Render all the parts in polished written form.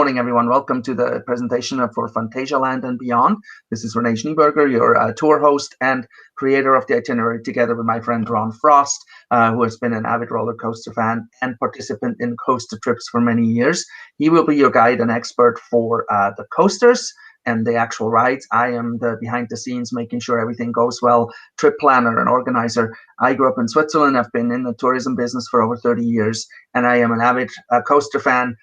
Morning, everyone. Welcome to the presentation for Phantasialand and Beyond. This is Renee Schneeberger, your tour host and creator of the itinerary, together with my friend Ron Frost, who has been an avid roller coaster fan and participant in coaster trips for many years. He will be your guide and expert for the coasters and the actual rides. I am the behind the scenes, making sure everything goes well, trip planner and organizer. I grew up in Switzerland. I've been in the tourism business for over 30 years, and I am an avid coaster fan.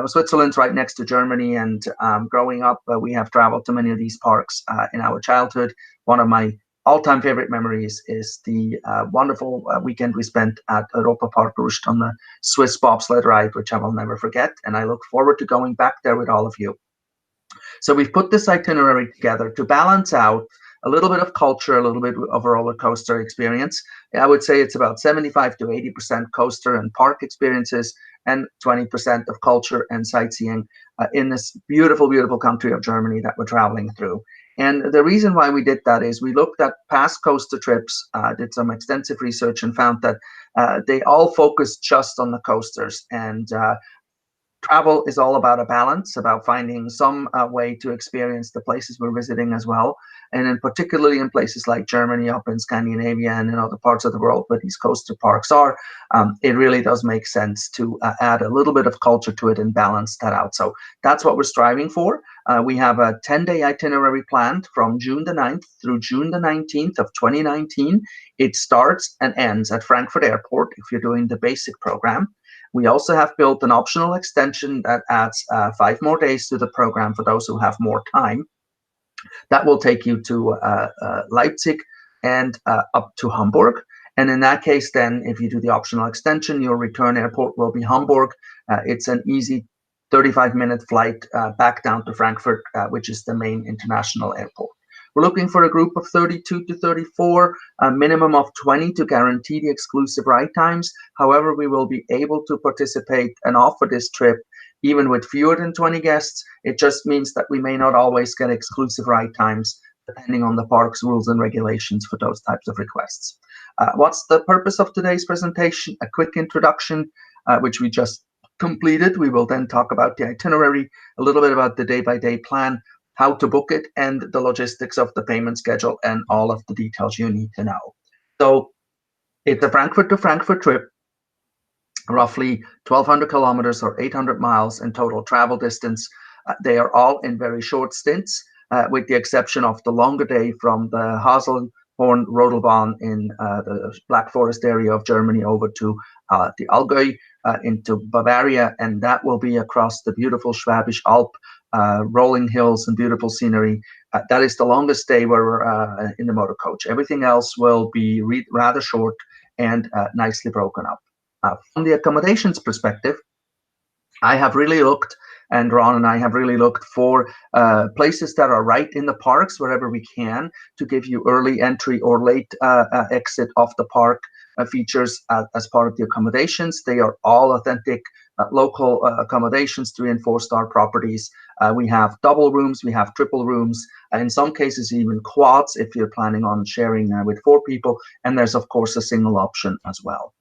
Switzerland's right next to Germany, and growing up, we have traveled to many of these parks in our childhood. One of my all-time favorite memories is the wonderful weekend we spent at Europa Park Rust on the Swiss bobsled ride, which I will never forget, and I look forward to going back there with all of you. So we've put this itinerary together to balance out a little bit of culture, a little bit of a roller coaster experience. I would say it's about 75 to 80% coaster and park experiences, and 20% of culture and sightseeing in this beautiful, beautiful country of Germany that we're traveling through. And the reason why we did that is we looked at past coaster trips, did some extensive research, and found that they all focused just on the coasters. And travel is all about a balance, about finding some way to experience the places we're visiting as well. And in particularly in places like Germany, up in Scandinavia, and in other parts of the world where these coaster parks are, it really does make sense to add a little bit of culture to it and balance that out. So that's what we're striving for. We have a 10-day itinerary planned from June the 9th through June the 19th of 2019. It starts and ends at Frankfurt Airport if you're doing the basic program. We also have built an optional extension that adds 5 more days to the program for those who have more time. That will take you to Leipzig and up to Hamburg. And in that case, then, if you do the optional extension, your return airport will be Hamburg. It's an easy 35-minute flight back down to Frankfurt, which is the main international airport. We're looking for a group of 32 to 34, a minimum of 20 to guarantee the exclusive ride times. However, we will be able to participate and offer this trip even with fewer than 20 guests. It just means that we may not always get exclusive ride times, depending on the park's rules and regulations for those types of requests. What's the purpose of today's presentation? A quick introduction, which we just completed. We will then talk about the itinerary, a little bit about the day-by-day plan, how to book it, and the logistics of the payment schedule, and all of the details you need to know. So it's a Frankfurt to Frankfurt trip, roughly 1,200 kilometers or 800 miles in total travel distance. They are all in very short stints, with the exception of the longer day from the Haselhorn Rodelbahn in the Black Forest area of Germany over to the Allgäu into Bavaria, and that will be across the beautiful Schwäbisch Alb, rolling hills and beautiful scenery. That is the longest day where we're in the motor coach. Everything else will be rather short and nicely broken up. From the accommodations perspective, I have really looked, and Ron and I have really looked for places that are right in the parks wherever we can, to give you early entry or late exit of the park features as part of the accommodations. They are all authentic local accommodations, 3- and 4-star properties. We have double rooms, we have triple rooms, in some cases even quads if you're planning on sharing with 4 people, and there's of course a single option as well.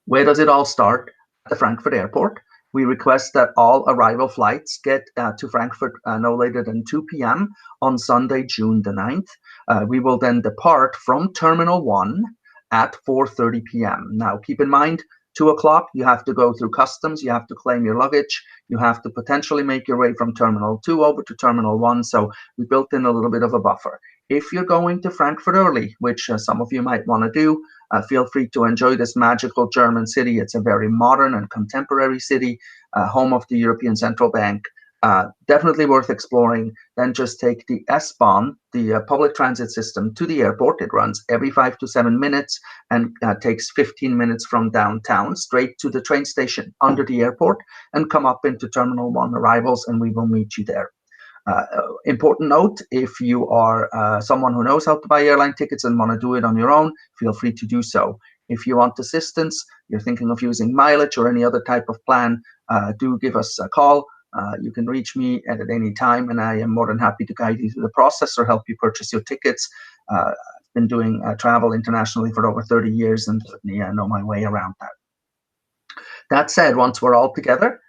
Where does it all start? At the Frankfurt Airport. We request that all arrival flights get to Frankfurt no later than 2 p.m. on Sunday, June the 9th. We will then depart from Terminal 1 at 4:30 p.m. Now, keep in mind, 2 o'clock, you have to go through customs, you have to claim your luggage, you have to potentially make your way from Terminal 2 over to Terminal 1, so we built in a little bit of a buffer. If you're going to Frankfurt early, which some of you might want to do, feel free to enjoy this magical German city. It's a very modern and contemporary city, home of the European Central Bank. Definitely worth exploring. Then just take the S-Bahn, the public transit system, to the airport. It runs every 5 to 7 minutes and takes 15 minutes from downtown straight to the train station under the airport, and come up into Terminal 1 arrivals, and we will meet you there. Important note, if you are someone who knows how to buy airline tickets and want to do it on your own, feel free to do so. If you want assistance, you're thinking of using mileage or any other type of plan, do give us a call. You can reach me at any time, and I am more than happy to guide you through the process or help you purchase your tickets. I've been doing travel internationally for over 30 years, and certainly I know my way around that. That said, once we're all together,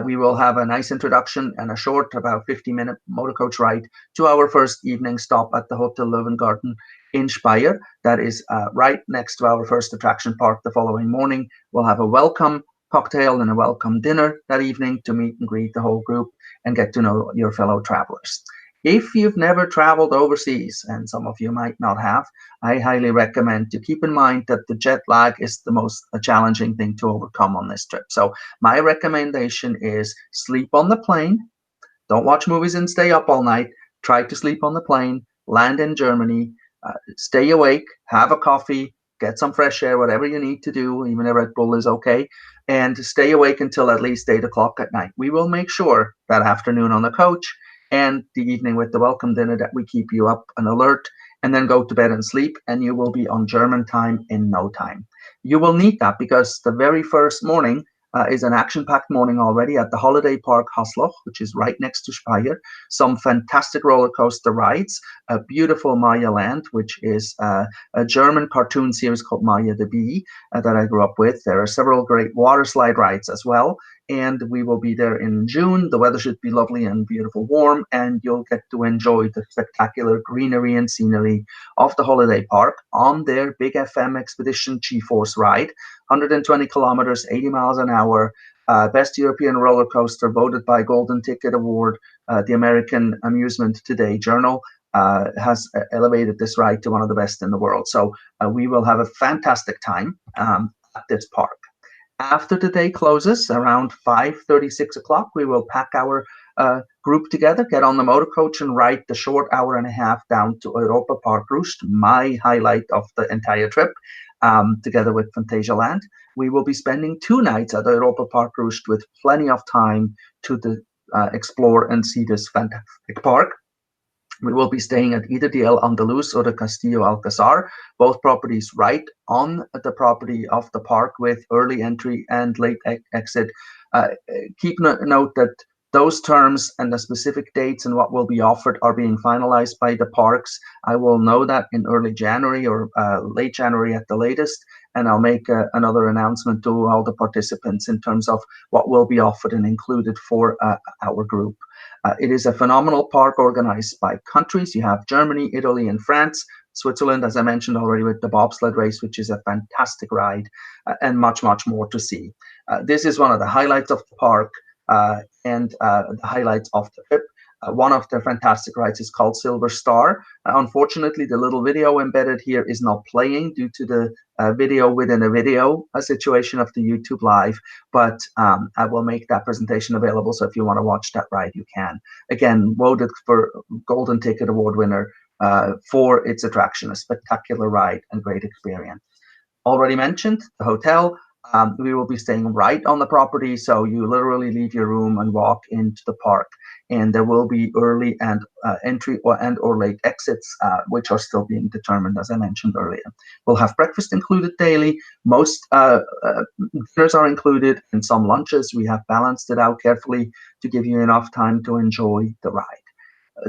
we will have a nice introduction and a short, about 50-minute motor coach ride to our first evening stop at the Hotel Löwengarten in Speyer. That is right next to our first attraction park. The following morning, we'll have a welcome cocktail and a welcome dinner that evening to meet and greet the whole group and get to know your fellow travelers. If you've never traveled overseas, and some of you might not have, I highly recommend to keep in mind that the jet lag is the most challenging thing to overcome on this trip. So my recommendation is sleep on the plane. Don't watch movies and stay up all night. Try to sleep on the plane, land in Germany, stay awake, have a coffee, get some fresh air, whatever you need to do. Even a Red Bull is okay. And stay awake until at least 8 o'clock at night. We will make sure that afternoon on the coach and the evening with the welcome dinner that we keep you up and alert, and then go to bed and sleep, and you will be on German time in no time. You will need that because the very first morning is an action-packed morning already at the holiday park Hasloch, which is right next to Speyer. Some fantastic roller coaster rides, a beautiful Maya Land, which is a German cartoon series called Maya the Bee that I grew up with. There are several great water slide rides as well. And we will be there in June. The weather should be lovely and beautiful, warm, and you'll get to enjoy the spectacular greenery and scenery of the holiday park on their Big FM Expedition G-Force ride, 120 kilometers, 80 miles an hour, best European roller coaster, voted by Golden Ticket Award. The American Amusement Today Journal has elevated this ride to one of the best in the world. So we will have a fantastic time at this park. After the day closes, around 5:30, 6 o'clock, we will pack our group together, get on the motor coach, and ride the short hour and a half down to Europa Park Roost, my highlight of the entire trip, together with Phantasialand. We will be spending 2 nights at Europa Park Roost with plenty of time to explore and see this fantastic park. We will be staying at either the El Andalus or the Castillo Alcazar, both properties right on the property of the park with early entry and late exit. Keep note that those terms and the specific dates and what will be offered are being finalized by the parks. I will know that in early January or late January at the latest, and I'll make another announcement to all the participants in terms of what will be offered and included for our group. It is a phenomenal park organized by countries. You have Germany, Italy, and France. Switzerland, as I mentioned already, with the bobsled race, which is a fantastic ride, and much, much more to see. This is one of the highlights of the park and the highlights of the trip. One of the fantastic rides is called Silver Star. Unfortunately, the little video embedded here is not playing due to the video within a video situation of the YouTube Live, but I will make that presentation available, so if you want to watch that ride, you can. Again, voted for Golden Ticket Award winner for its attraction, a spectacular ride and great experience. Already mentioned, the hotel. We will be staying right on the property, so you literally leave your room and walk into the park. And there will be early and entry or late exits, which are still being determined, as I mentioned earlier. We'll have breakfast included daily. Most dinners are included, and some lunches. We have balanced it out carefully to give you enough time to enjoy the ride.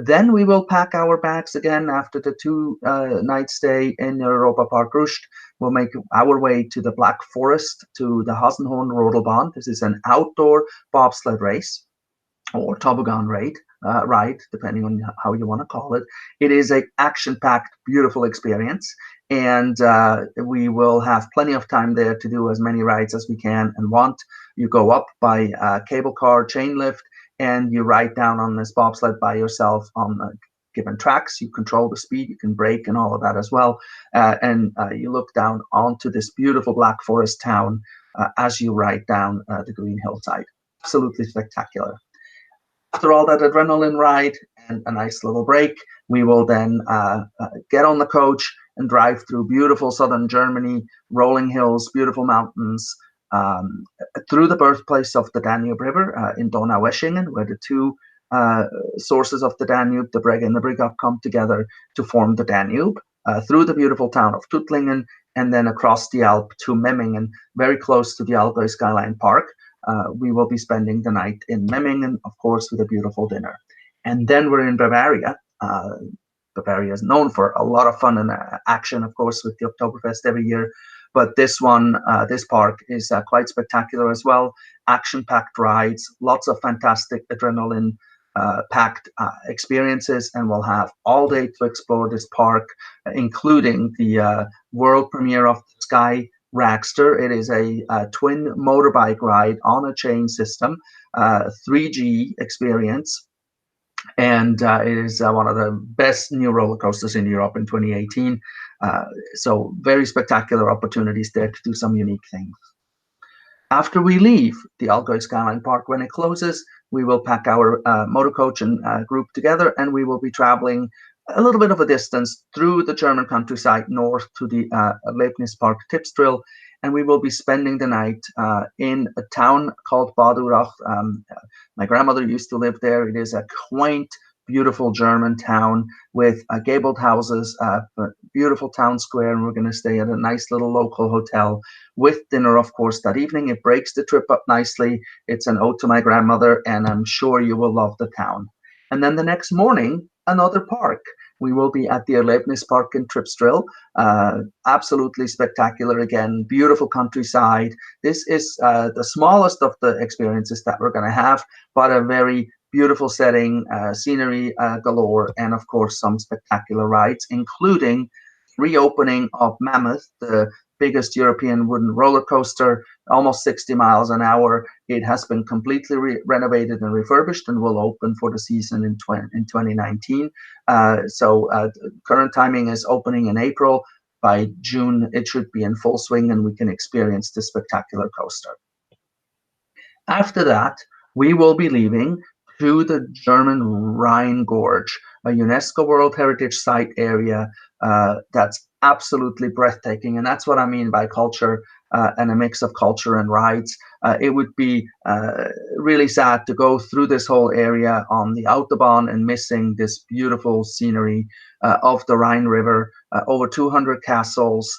Then we will pack our bags again after the 2-night stay in Europa Park Roost. We'll make our way to the Black Forest, to the Hasenhorn Rodelbahn. This is an outdoor bobsled race or toboggan ride, depending on how you want to call it. It is an action-packed, beautiful experience, and we will have plenty of time there to do as many rides as we can and want. You go up by cable car, chain lift, and you ride down on this bobsled by yourself on given tracks. You control the speed, you can brake and all of that as well. And you look down onto this beautiful Black Forest town as you ride down the green hillside. Absolutely spectacular. After all that adrenaline ride and a nice little break, we will then get on the coach and drive through beautiful southern Germany, rolling hills, beautiful mountains, through the birthplace of the Danube River in Donaueschingen, where the 2 sources of the Danube, the Breg and the Brigach, come together to form the Danube, through the beautiful town of Tuttlingen, and then across the Alp to Memmingen, very close to the Allgäu Skyline Park. We will be spending the night in Memmingen, of course, with a beautiful dinner. And then we're in Bavaria. Bavaria is known for a lot of fun and action, of course, with the Oktoberfest every year. but this one, this park is quite spectacular as well. Action-packed rides, lots of fantastic adrenaline packed experiences, and we'll have all day to explore this park, including the world premiere of the Sky Ragster. It is a twin motorbike ride on a chain system, 3G experience, and it is one of the best new roller coasters in Europe in 2018. So very spectacular opportunities there to do some unique things. After we leave the Allgäu Skyline Park, when it closes, we will pack our motor coach and group together, and we will be traveling a little bit of a distance through the German countryside north to the Erlebnispark Tipstrill, and we will be spending the night in a town called Bad Urach. My grandmother used to live there. It is a quaint, beautiful German town with gabled houses, a beautiful town square, and we're going to stay at a nice little local hotel with dinner, of course, that evening. It breaks the trip up nicely. It's an ode to my grandmother, and I'm sure you will love the town. And then the next morning, another park. We will be at the Erlebnispark in Tripstrill. Absolutely spectacular again, beautiful countryside. This is the smallest of the experiences that we're going to have, but a very beautiful setting, scenery galore, and of course some spectacular rides, including reopening of Mammoth, the biggest European wooden roller coaster, almost 60 miles an hour. It has been completely renovated and refurbished and will open for the season in 2019. Current timing is opening in April. By June, it should be in full swing and we can experience this spectacular coaster. After that, we will be leaving to the German Rhine Gorge, a UNESCO World Heritage Site area that's absolutely breathtaking. And that's what I mean by culture and a mix of culture and rides. It would be really sad to go through this whole area on the Autobahn and missing this beautiful scenery of the Rhine River, over 200 castles,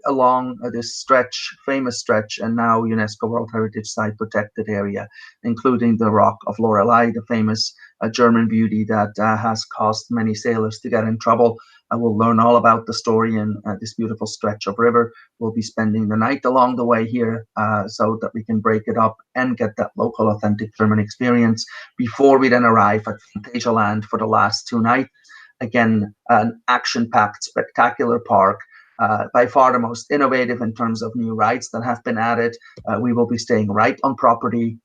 along this stretch, famous stretch, and now UNESCO World Heritage Site protected area, including the Rock of Lorelei, the famous German beauty that has caused many sailors to get in trouble. We'll learn all about the story in this beautiful stretch of river. We'll be spending the night along the way here so that we can break it up and get that local authentic German experience before we then arrive at Phantasialand for the last 2 nights. Again, an action-packed, spectacular park. By far the most innovative in terms of new rides that have been added. We will be staying right on property.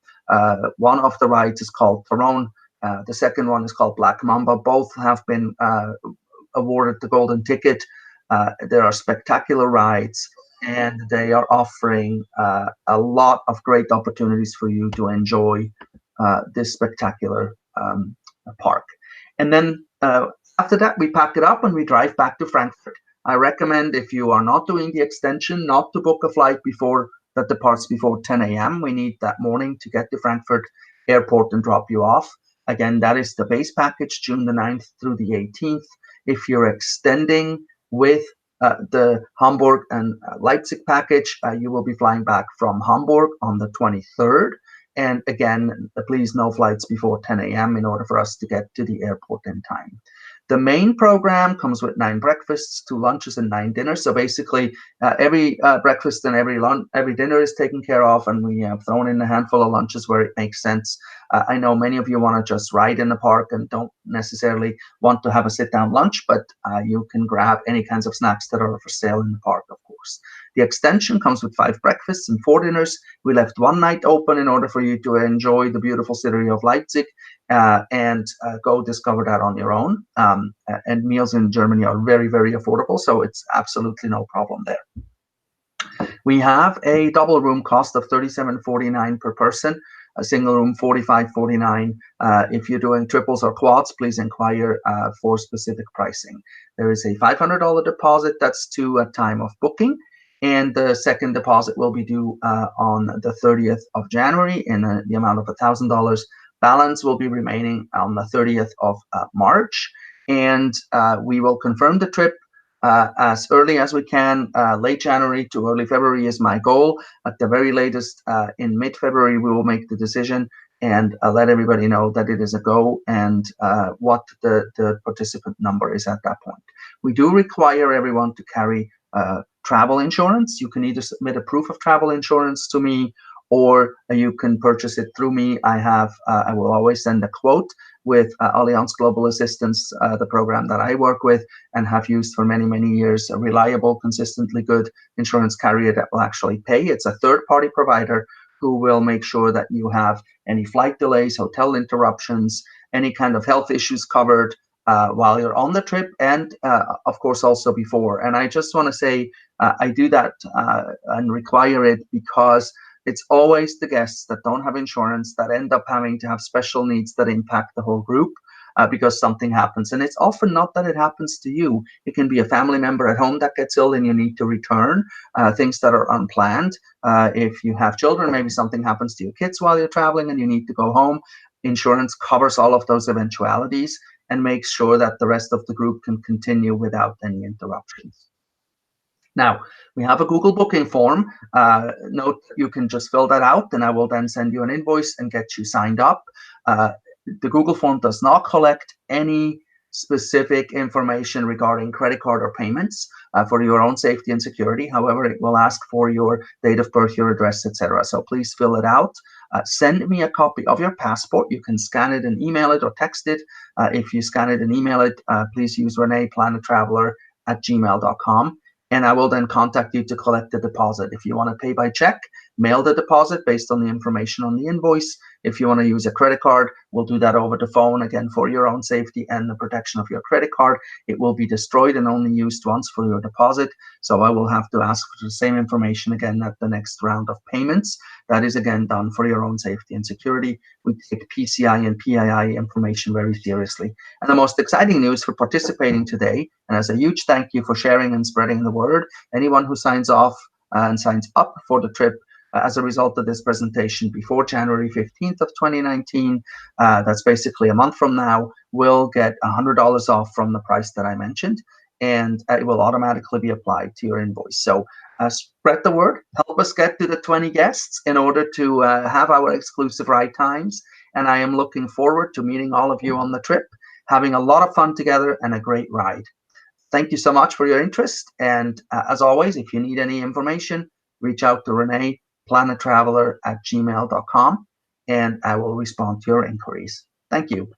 One of the rides is called Throne. The second one is called Black Mamba. Both have been awarded the golden ticket. There are spectacular rides, and they are offering a lot of great opportunities for you to enjoy this spectacular park. And then after that, we pack it up and we drive back to Frankfurt. I recommend, if you are not doing the extension, not to book a flight before that departs before 10 a.m. We need that morning to get to Frankfurt Airport and drop you off. Again, that is the base package, June the 9th through the 18th. If you're extending with the Hamburg and Leipzig package, you will be flying back from Hamburg on the 23rd. And again, please no flights before 10 a.m. in order for us to get to the airport in time. The main program comes with 9 breakfasts, 2 lunches, and 9 dinners. So basically, every breakfast and every dinner is taken care of, and we have thrown in a handful of lunches where it makes sense. I know many of you want to just ride in the park and don't necessarily want to have a sit-down lunch, but you can grab any kinds of snacks that are for sale in the park, of course. The extension comes with 5 breakfasts and 4 dinners. We left one night open in order for you to enjoy the beautiful city of Leipzig and go discover that on your own. And meals in Germany are very, very affordable, so it's absolutely no problem there. We have a double room cost of $37.49 per person, a single room $45.49. If you're doing triples or quads, please inquire for specific pricing. There is a $500 deposit that's due at time of booking, and the second deposit will be due on the 30th of January in the amount of $1,000. Balance will be remaining on the 30th of March, and we will confirm the trip as early as we can. Late January to early February is my goal. At the very latest, in mid-February, we will make the decision and let everybody know that it is a go and what the participant number is at that point. We do require everyone to carry travel insurance. You can either submit a proof of travel insurance to me, or you can purchase it through me. I will always send a quote with Allianz Global Assistance, the program that I work with and have used for many, many years, a reliable, consistently good insurance carrier that will actually pay. It's a third-party provider who will make sure that you have any flight delays, hotel interruptions, any kind of health issues covered while you're on the trip, and of course also before. And I just want to say I do that and require it because it's always the guests that don't have insurance that end up having to have special needs that impact the whole group because something happens. And it's often not that it happens to you. It can be a family member at home that gets ill and you need to return, things that are unplanned. If you have children, maybe something happens to your kids while you're traveling and you need to go home. Insurance covers all of those eventualities and makes sure that the rest of the group can continue without any interruptions. Now, we have a Google booking form. Note you can just fill that out, and I will then send you an invoice and get you signed up. The Google form does not collect any specific information regarding credit card or payments for your own safety and security. However, it will ask for your date of birth, your address, etc. So please fill it out. Send me a copy of your passport. You can scan it and email it or text it. If you scan it and email it, please use reneeplanetraveler@gmail.com. And I will then contact you to collect the deposit. If you want to pay by check, mail the deposit based on the information on the invoice. If you want to use a credit card, we'll do that over the phone, again, for your own safety and the protection of your credit card. It will be destroyed and only used once for your deposit. So I will have to ask for the same information again at the next round of payments. That is, again, done for your own safety and security. We take PCI and PII information very seriously. And the most exciting news for participating today, and as a huge thank you for sharing and spreading the word, anyone who signs off and signs up for the trip as a result of this presentation before January 15th of 2019, that's basically a month from now, will get $100 off from the price that I mentioned, and it will automatically be applied to your invoice. So spread the word, help us get to the 20 guests in order to have our exclusive ride times. And I am looking forward to meeting all of you on the trip, having a lot of fun together and a great ride. Thank you so much for your interest. And as always, if you need any information, reach out to Renee, planetraveler@gmail.com, and I will respond to your inquiries. Thank you.